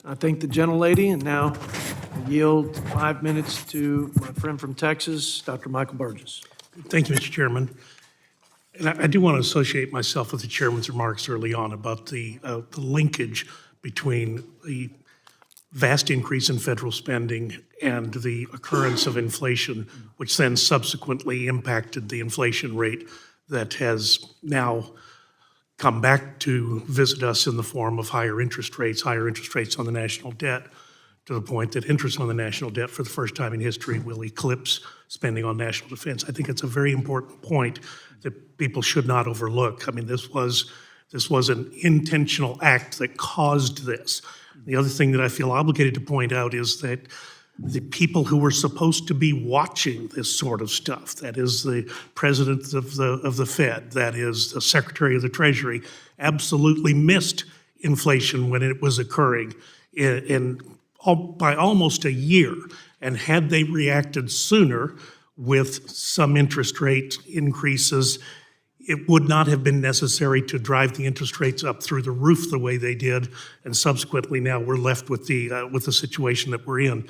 I thank the gentlelady, and now I yield 5 minutes to my friend from Texas, Dr. Michael Burgess. Thank you, Mr. Chairman. And I do want to associate myself with the chairman's remarks early on about the linkage between the vast increase in federal spending and the occurrence of inflation, which then subsequently impacted the inflation rate that has now come back to visit us in the form of higher interest rates on the national debt, to the point that interest on the national debt for the first time in history will eclipse spending on national defense. I think it's a very important point that people should not overlook. I mean, this was an intentional act that caused this. The other thing that I feel obligated to point out is that the people who were supposed to be watching this sort of stuff, that is the president of the Fed, that is the Secretary of the Treasury, absolutely missed inflation when it was occurring by almost a year. And had they reacted sooner with some interest rate increases, it would not have been necessary to drive the interest rates up through the roof the way they did, and subsequently now we're left with the situation that we're in.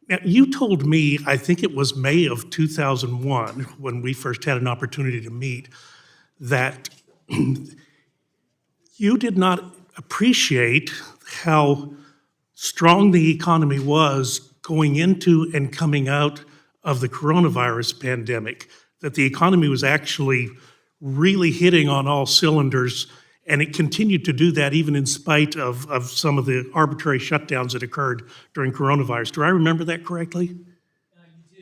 Now, you told me, I think it was May of 2001, when we first had an opportunity to meet, that you did not appreciate how strong the economy was going into and coming out of the coronavirus pandemic, that the economy was actually really hitting on all cylinders, and it continued to do that even in spite of some of the arbitrary shutdowns that occurred during coronavirus. Do I remember that correctly? You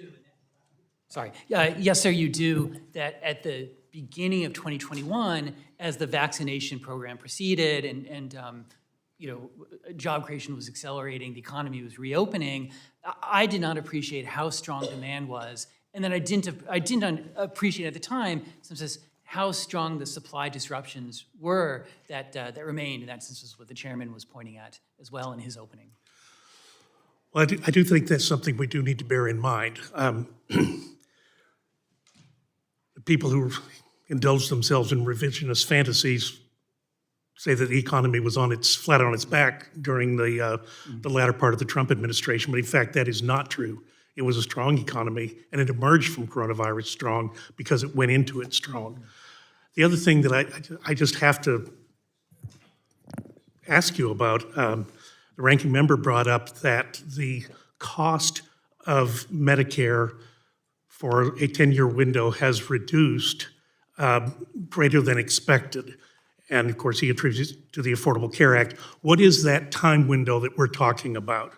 do. Sorry. Yes, sir, you do. That at the beginning of 2021, as the vaccination program proceeded and job creation was accelerating, the economy was reopening, I did not appreciate how strong demand was. And then I didn't appreciate at the time, since how strong the supply disruptions were that remained, and that is what the chairman was pointing at as well in his opening. Well, I do think that's something we do need to bear in mind. The people who indulge themselves in revisionist fantasies say that the economy was flat on its back during the latter part of the Trump administration, but in fact that is not true. It was a strong economy, and it emerged from coronavirus strong because it went into it strong. The other thing that I just have to ask you about, the ranking member brought up that the cost of Medicare for a 10-year window has reduced greater than expected. And of course, he attributes it to the Affordable Care Act. What is that time window that we're talking about?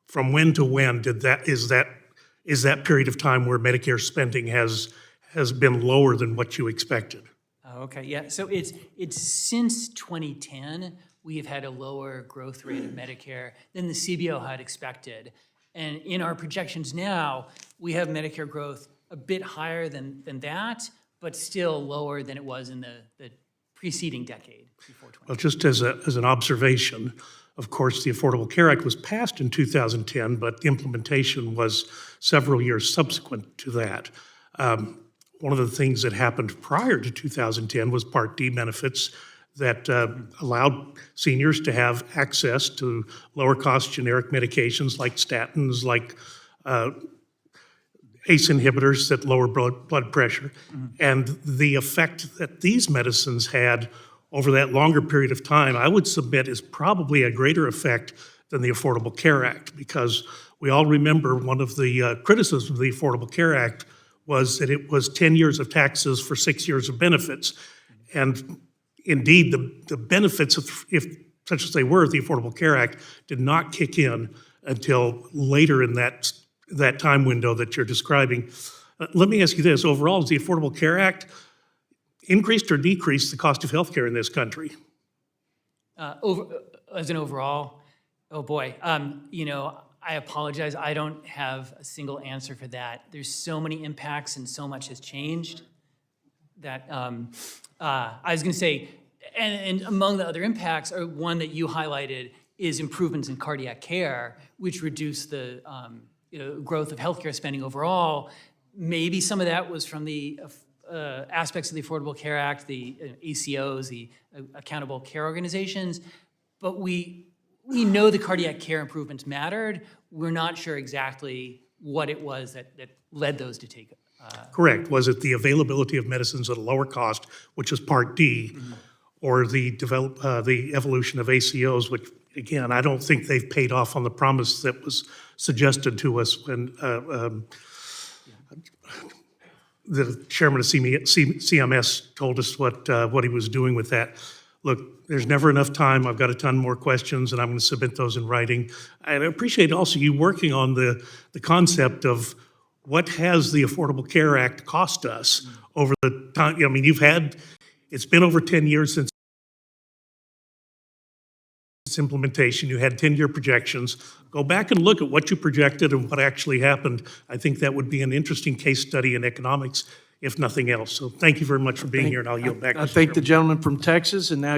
From when to when is that period of time where Medicare spending has been lower than what you expected? Okay, yeah. So it's since 2010 we have had a lower growth rate of Medicare than the CBO had expected, and in our projections now we have Medicare growth a bit higher than that, but still lower than it was in the preceding decade before 2010. Well, just as an observation. Of course, the Affordable Care Act was passed in 2010, but the implementation was several years subsequent to that. One of the things that happened prior to 2010 was Part D benefits that allowed seniors to have access to lower-cost generic medications like statins, like ACE inhibitors that lower blood pressure. Mm-hmm. And the effect that these medicines had over that longer period of time, I would submit, is probably a greater effect than the Affordable Care Act, because we all remember one of the criticisms of the Affordable Care Act was that it was 10 years of taxes for 6 years of benefits. And indeed, the benefits, if such as they were, of the Affordable Care Act did not kick in until later in that time window that you're describing. Let me ask you this. Overall, is the Affordable Care Act increased or decreased the cost of health care in this country? As an overall, oh boy, I apologize. I don't have a single answer for that. There's so many impacts and so much has changed that I was going to say, and among the other impacts, are one that you highlighted is improvements in cardiac care, which reduced the growth of healthcare spending overall. Maybe some of that was from the aspects of the Affordable Care Act, the ACOs, the Accountable Care Organizations, but we we know the cardiac care improvements mattered. We're not sure exactly what it was that led those to take. Correct. Was it the availability of medicines at a lower cost, which is Part D, or the evolution of ACOs, which, again, I don't think they've paid off on the promise that was suggested to us when the chairman of CMS told us what he was doing with that. Look, there's never enough time. I've got a ton more questions, and I'm going to submit those in writing. And I appreciate also you working on the concept of what has the Affordable Care Act cost us over the time. I mean, it's been over 10 years since its implementation. You had 10-year projections. Go back and look at what you projected and what actually happened. I think that would be an interesting case study in economics, if nothing else. So thank you very much for being here, and I'll yield back. I thank the gentleman from Texas, and now